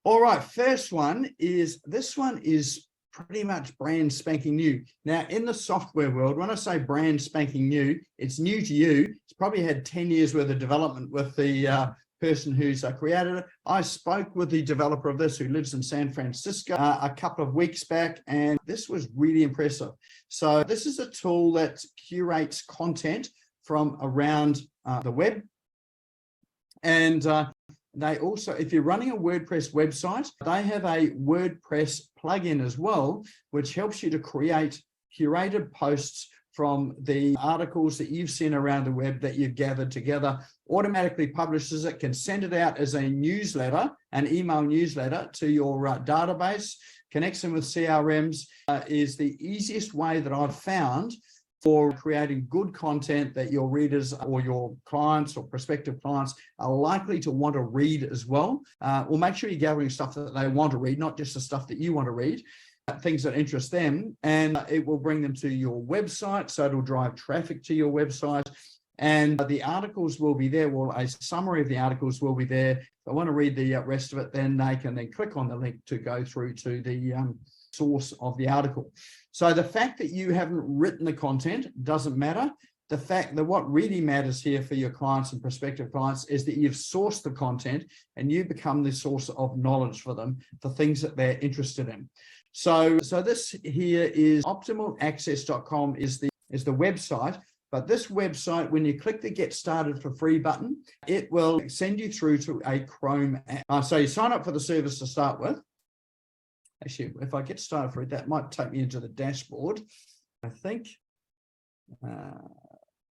All right, first one is, this one is pretty much brand spanking new. Now, in the software world, when I say brand spanking new, it's new to you. It's probably had 10 years worth of development with the person who's created it. I spoke with the developer of this who lives in San Francisco a couple of weeks back, and this was really impressive. So this is a tool that curates content from around the web. And they also, if you're running a WordPress website, they have a WordPress plugin as well, which helps you to create curated posts from the articles that you've seen around the web that you've gathered together, automatically publishes it, can send it out as a newsletter, an email newsletter to your database, connects them with CRMs, is the easiest way that I've found for creating good content that your readers or your clients or prospective clients are likely to want to read as well. Or make sure you're gathering stuff that they want to read, not just the stuff that you want to read, things that interest them, and it will bring them to your website. So it'll drive traffic to your website, and the articles will be there. Well, a summary of the articles will be there. If they want to read the rest of it, then they can then click on the link to go through to the source of the article. So the fact that you haven't written the content doesn't matter. The fact that what really matters here for your clients and prospective clients is that you've sourced the content and you become the source of knowledge for them, for things that they're interested in. So this here is optimalaccess.com is the website. But this website, when you click the Get Started for Free button, it will send you through to a Chrome app. So you sign up for the service to start with. Actually, if I get started for it, that might take me into the dashboard, I think.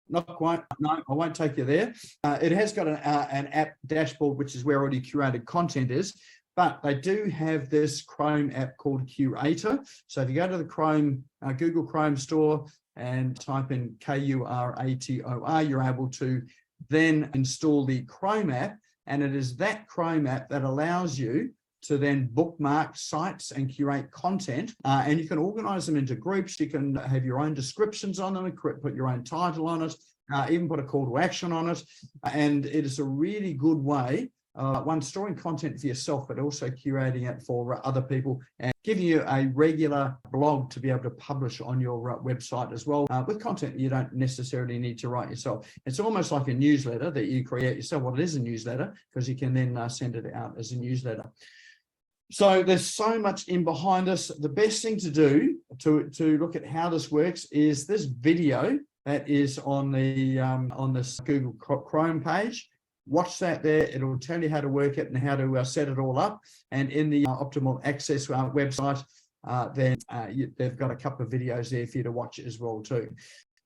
Not quite. No, I won't take you there. It has got an app dashboard, which is where already curated content is. But they do have this Chrome app called Curator. So if you go to the Chrome, Google Chrome store and type in Curator, you're able to then install the Chrome app. And it is that Chrome app that allows you to then bookmark sites and curate content. And you can organize them into groups. You can have your own descriptions on them, put your own title on it, even put a call to action on it. And it is a really good way, one, storing content for yourself, but also curating it for other people and giving you a regular blog to be able to publish on your website as well, with content you don't necessarily need to write yourself. It's almost like a newsletter that you create yourself. Well, it is a newsletter because you can then send it out as a newsletter. So there's so much in behind us. The best thing to do to look at how this works is this video that is on the on this Google Chrome page. Watch that there. It'll tell you how to work it and how to set it all up. And in the Optimal Access website, then they've got a couple of videos there for you to watch as well too.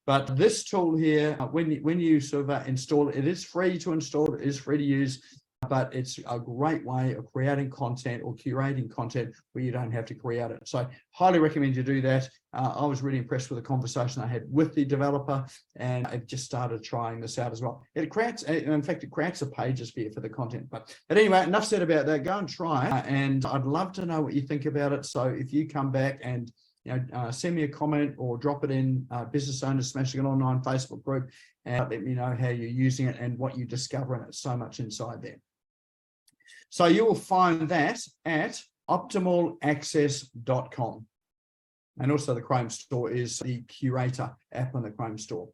But this tool here, when you sort of install it, it is free to install. It is free to use. But it's a great way of creating content or curating content where you don't have to create it. So highly recommend you do that. I was really impressed with the conversation I had with the developer, and I've just started trying this out as well. It creates, in fact, it creates a pages for you for the content. But anyway, enough said about that. Go and try it, and I'd love to know what you think about it. So if you come back and send me a comment or drop it in Business Owners Smashing It Online Facebook group, and let me know how you're using it and what you discover in it. So much inside there. So you will find that at optimalaccess.com. And also the Chrome store is the Curator app on the Chrome store.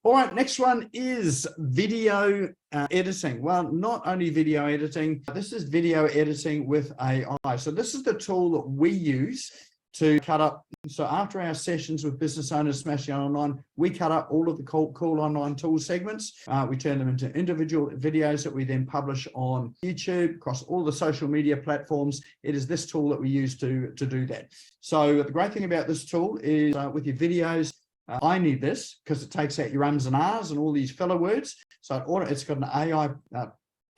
All right, next one is video editing. Well, not only video editing, this is video editing with AI. So this is the tool that we use to cut up. So after our sessions with Business Owners Smashing It Online, we cut up all of the cool online tool segments. We turn them into individual videos that we then publish on YouTube, across all the social media platforms. It is this tool that we use to do that. So the great thing about this tool is with your videos, I need this because it takes out your ums and ahs and all these filler words. So it's got an AI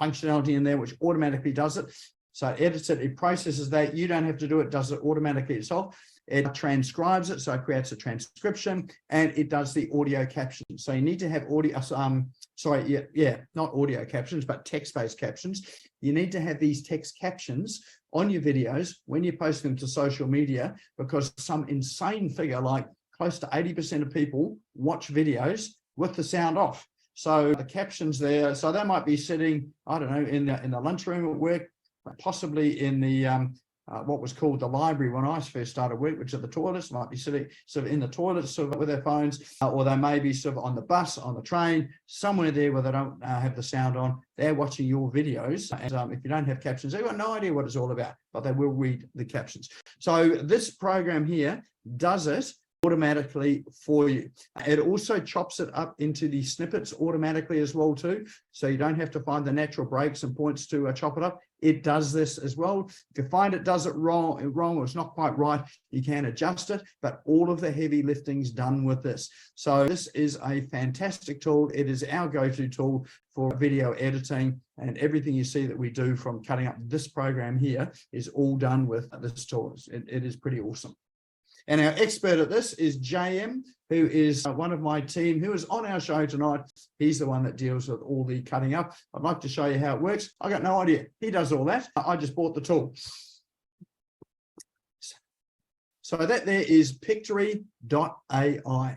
functionality in there which automatically does it. So it edits it, it processes that. You don't have to do it, does it automatically itself. It transcribes it, so it creates a transcription, and it does the audio captions. So you need to have audio, not audio captions, but text-based captions. You need to have these text captions on your videos when you post them to social media, because some insane figure, like close to 80% of people watch videos with the sound off. So the captions there, so they might be sitting, I don't know, in the lunchroom at work, possibly in the what was called the library when I first started work, which are the toilets. Might be sitting sort of in the toilets sort of with their phones, or they may be sort of on the bus, on the train, somewhere there where they don't have the sound on. They're watching your videos, and if you don't have captions, they've got no idea what it's all about, but they will read the captions. So this program here does it automatically for you. It also chops it up into the snippets automatically as well too, so you don't have to find the natural breaks and points to chop it up. It does this as well. If you find it does it wrong or it's not quite right, you can adjust it, but all of the heavy lifting's done with this. So this is a fantastic tool. It is our go-to tool for video editing, and everything you see that we do from cutting up this program here is all done with this tool. It is pretty awesome. And our expert at this is JM, who is one of my team, who is on our show tonight. He's the one that deals with all the cutting up. I'd like to show you how it works. I got no idea. He does all that. I just bought the tool. So that there is Pictory.ai.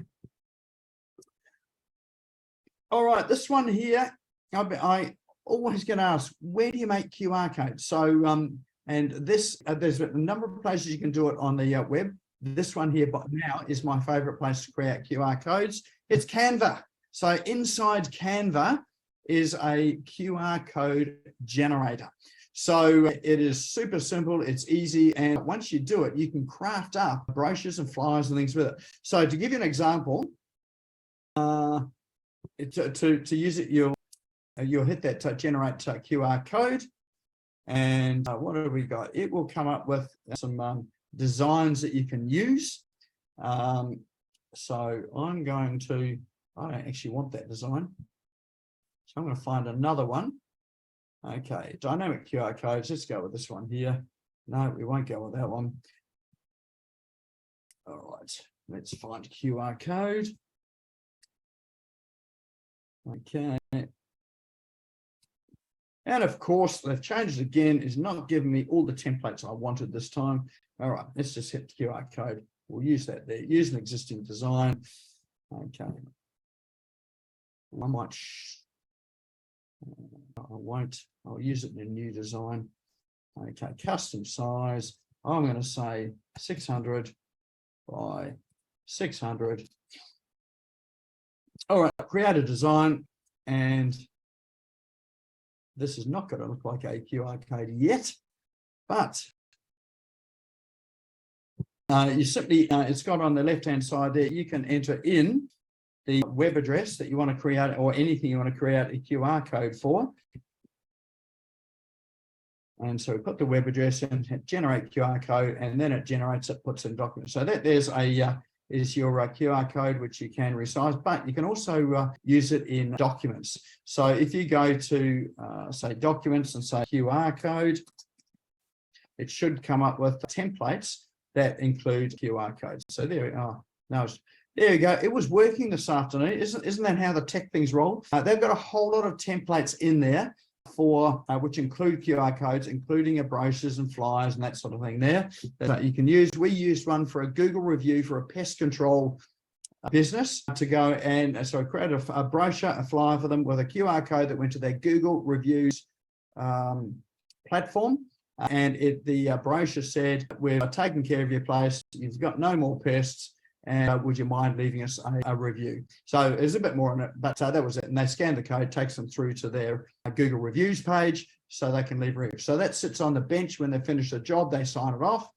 All right, this one here, I always get asked, where do you make QR codes? So, and this, there's a number of places you can do it on the web. This one here but now is my favorite place to create QR codes. It's Canva. So inside Canva is a QR code generator. So it is super simple, it's easy, and once you do it, you can craft up brochures and flyers and things with it. So to give you an example, to use it, you'll hit that generate QR code, and what have we got? It will come up with some designs that you can use. So I'm going to, I don't actually want that design, so I'm going to find another one. Okay, dynamic QR codes, let's go with this one here. No, we won't go with that one. All right, let's find QR code. Okay. And of course, they've changed it again. It's not giving me all the templates I wanted this time. All right, let's just hit the QR code. We'll use that there. Use an existing design. Okay. I might, I won't. I'll use it in a new design. Okay, custom size. I'm going to say 600 by 600. All right, create a design, and this is not going to look like a QR code yet, but you simply, it's got on the left-hand side there, you can enter in the web address that you want to create, or anything you want to create a QR code for. And so we put the web address in, generate QR code, and then it generates it, puts in documents. So that there's a is your QR code, which you can resize, but you can also use it in documents. So if you go to say documents and say QR code, it should come up with templates that include QR codes. So there we are. Now, there you go. It was working this afternoon. Isn't that how the tech things roll? They've got a whole lot of templates in there for which include QR codes, including brochures and flyers and that sort of thing there that you can use. We used one for a Google review for a pest control business to go and so I created a brochure, a flyer for them with a QR code that went to their Google reviews platform. And the brochure said, we're taking care of your place, you've got no more pests, and would you mind leaving us a review? So there's a bit more on it, but that was it. And they scan the code, takes them through to their Google reviews page so they can leave a review. So that sits on the bench when they finish the job, they sign it off.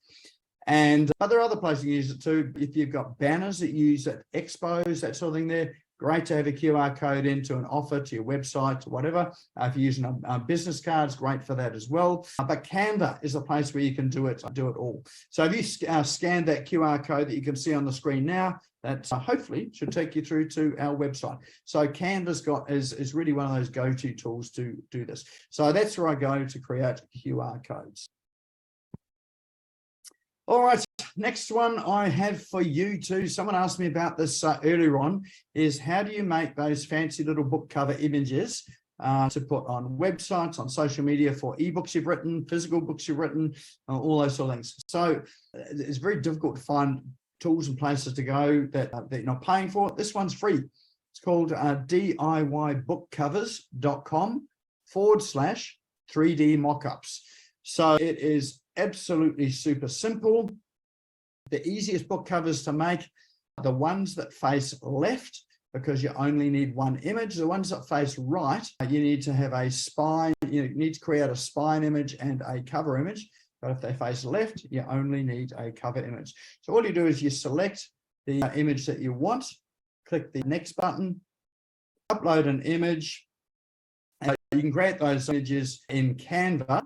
And but there are other places you use it too. If you've got banners that you use at expos, that sort of thing there, great to have a QR code into an offer, to your website, to whatever. If you're using business cards, great for that as well. But Canva is a place where you can do it all. So if you scan that QR code that you can see on the screen now, that hopefully should take you through to our website. So Canva's is really one of those go-to tools to do this. So that's where I go to create QR codes. All right, next one I have for you too. Someone asked me about this earlier on, is how do you make those fancy little book cover images to put on websites, on social media for ebooks you've written, physical books you've written, all those sort of things. So it's very difficult to find tools and places to go that you're not paying for. This one's free. It's called DIYbookcovers.com/3D mockups. So it is absolutely super simple. The easiest book covers to make are the ones that face left, because you only need one image. The ones that face right, you need to have a spine, you need to create a spine image and a cover image. But if they face left, you only need a cover image. So all you do is you select the image that you want, click the next button, upload an image. And you can create those images in Canva.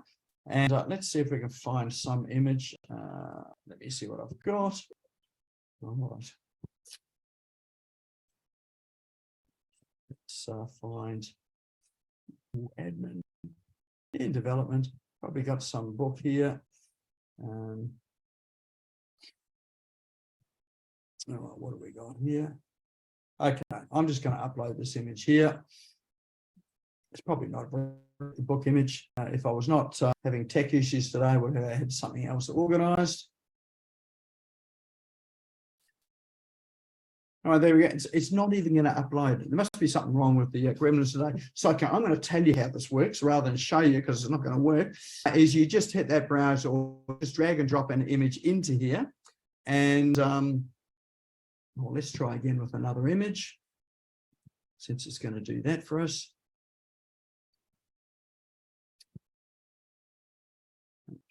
And let's see if we can find some image. Let me see what I've got. All right. Let's find admin in development. Probably got some book here. All right, what have we got here? Okay, I'm just going to upload this image here. It's probably not a book image. If I was not having tech issues today, I would have had something else organized. All right, there we go. It's not even going to upload. There must be something wrong with the Gremlins today. So okay, I'm going to tell you how this works rather than show you, because it's not going to work. Is you just hit that browser or just drag and drop an image into here. And well, let's try again with another image, since it's going to do that for us.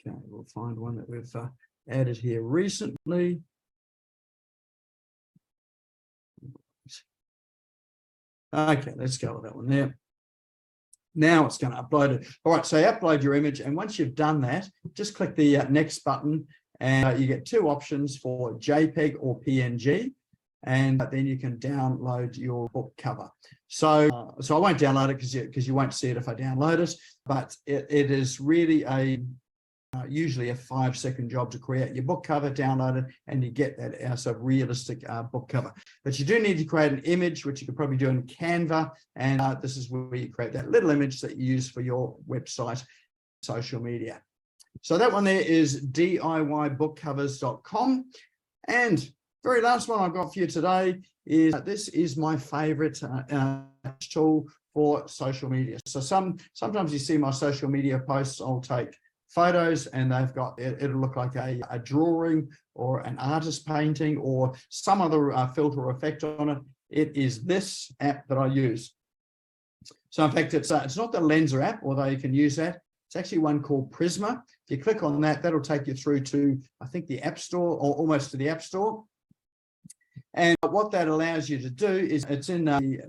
Okay, we'll find one that we've added here recently. Okay, let's go with that one there. Now it's going to upload it. All right, so upload your image, and once you've done that, just click the next button, and you get two options for JPEG or PNG, and then you can download your book cover. So I won't download it because you won't see it if I download it, but it is really usually a 5-second job to create your book cover, download it, and you get that sort of realistic book cover. But you do need to create an image, which you could probably do in Canva, and this is where you create that little image that you use for your website, social media. So that one there is DIYbookcovers.com. And very last one I've got for you today is this is my favorite tool for social media. So sometimes you see my social media posts, I'll take photos and they've got, it'll look like a drawing or an artist painting or some other filter or effect on it. It is this app that I use. So in fact, it's not the Lenser app, although you can use that. It's actually one called Prisma. If you click on that, that'll take you through to, I think, the App Store, or almost to the App Store. And what that allows you to do is, it's in the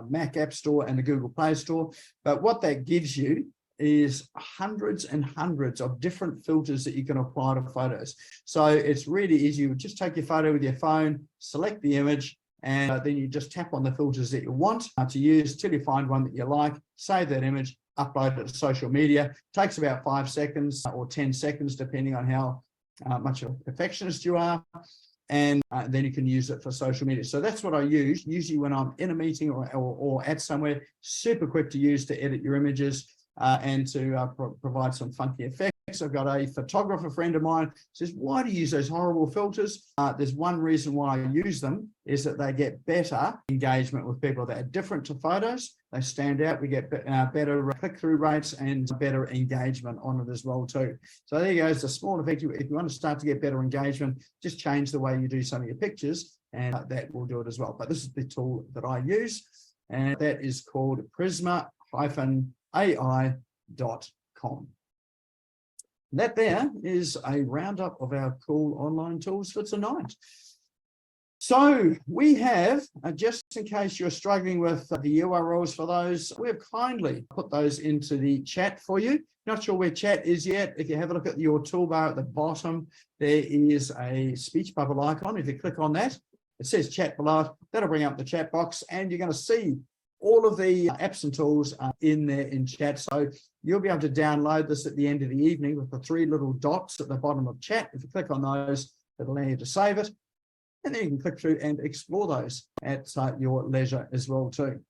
Mac App Store and the Google Play Store, but what that gives you is hundreds and hundreds of different filters that you can apply to photos. So it's really easy. You just take your photo with your phone, select the image, and then you just tap on the filters that you want to use till you find one that you like, save that image, upload it to social media. It takes about 5 seconds or 10 seconds, depending on how much of a perfectionist you are. And then you can use it for social media. So that's what I use, usually when I'm in a meeting or at somewhere, super quick to use to edit your images. And to provide some funky effects. I've got a photographer friend of mine says, why do you use those horrible filters? There's one reason why I use them, is that they get better engagement with people that are different to photos. They stand out. We get better click-through rates and better engagement on it as well too. So there you go. It's a small effect. If you want to start to get better engagement, just change the way you do some of your pictures and that will do it as well. But this is the tool that I use, and that is called Prisma-AI.com. That there is a roundup of our cool online tools for tonight. So we have, just in case you're struggling with the URLs for those, we have kindly put those into the chat for you. Not sure where chat is yet. If you have a look at your toolbar at the bottom, there is a speech bubble icon. If you click on that, it says chat below. That'll bring up the chat box, and you're going to see all of the apps and tools are in there in chat. So you'll be able to download this at the end of the evening with the 3 little dots at the bottom of chat. If you click on those, it'll allow you to save it. And then you can click through and explore those at your leisure as well too.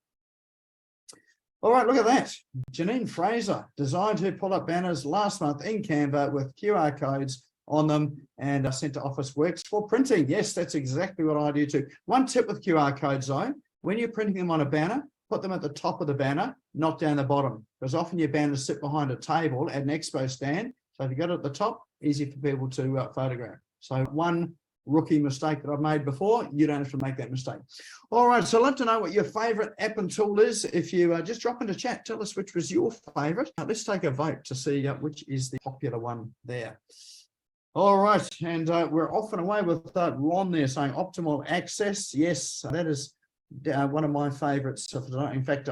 All right, look at that. Janine Fraser designed her pull-up banners last month in Canva with QR codes on them and sent to Officeworks for printing. Yes, that's exactly what I do too. One tip with QR codes though, when you're printing them on a banner, put them at the top of the banner, not down the bottom, because often your banners sit behind a table at an expo stand. So if you go to the top, easy for people to photograph. So one rookie mistake that I've made before, you don't have to make that mistake. All right, so I'd love to know what your favorite app and tool is. If you just drop into chat, tell us which was your favorite. Let's take a vote to see which is the popular one there. All right, and we're off and away with Ron there saying optimal access. Yes, that is one of my favorites. In fact,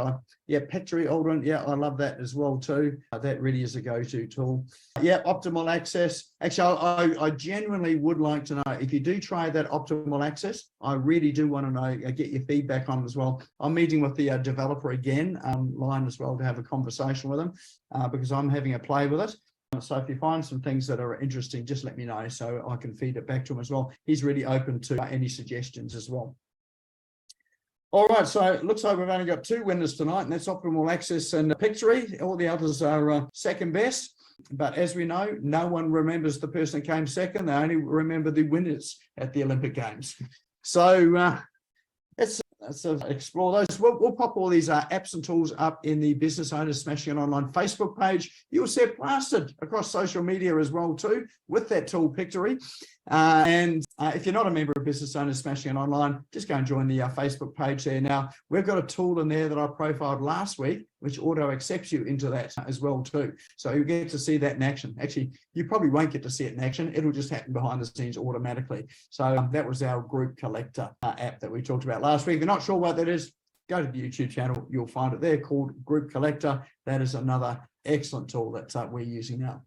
Pictory, Aldrin, yeah, I love that as well too. That really is a go-to tool. Yeah, optimal access. Actually, I genuinely would like to know if you do try that optimal access. I really do want to know, get your feedback on it as well. I'm meeting with the developer again online as well to have a conversation with them because I'm having a play with it. So if you find some things that are interesting, just let me know so I can feed it back to him as well. He's really open to any suggestions as well. All right, so it looks like we've only got 2 winners tonight, and that's Optimal Access and Pictory. All the others are second best. But as we know, no one remembers the person that came second. They only remember the winners at the Olympic Games. So let's explore those. We'll pop all these apps and tools up in the Business Owners Smashing It Online Facebook page. You'll see it plastered across social media as well too with that tool Pictory. And if you're not a member of Business Owners Smashing It Online, just go and join the Facebook page there. Now, we've got a tool in there that I profiled last week, which auto accepts you into that as well too. So you get to see that in action. Actually, you probably won't get to see it in action. It'll just happen behind the scenes automatically. So that was our Group Collector app that we talked about last week. If you're not sure what that is, go to the YouTube channel. You'll find it there called Group Collector. That is another excellent tool that we're using now.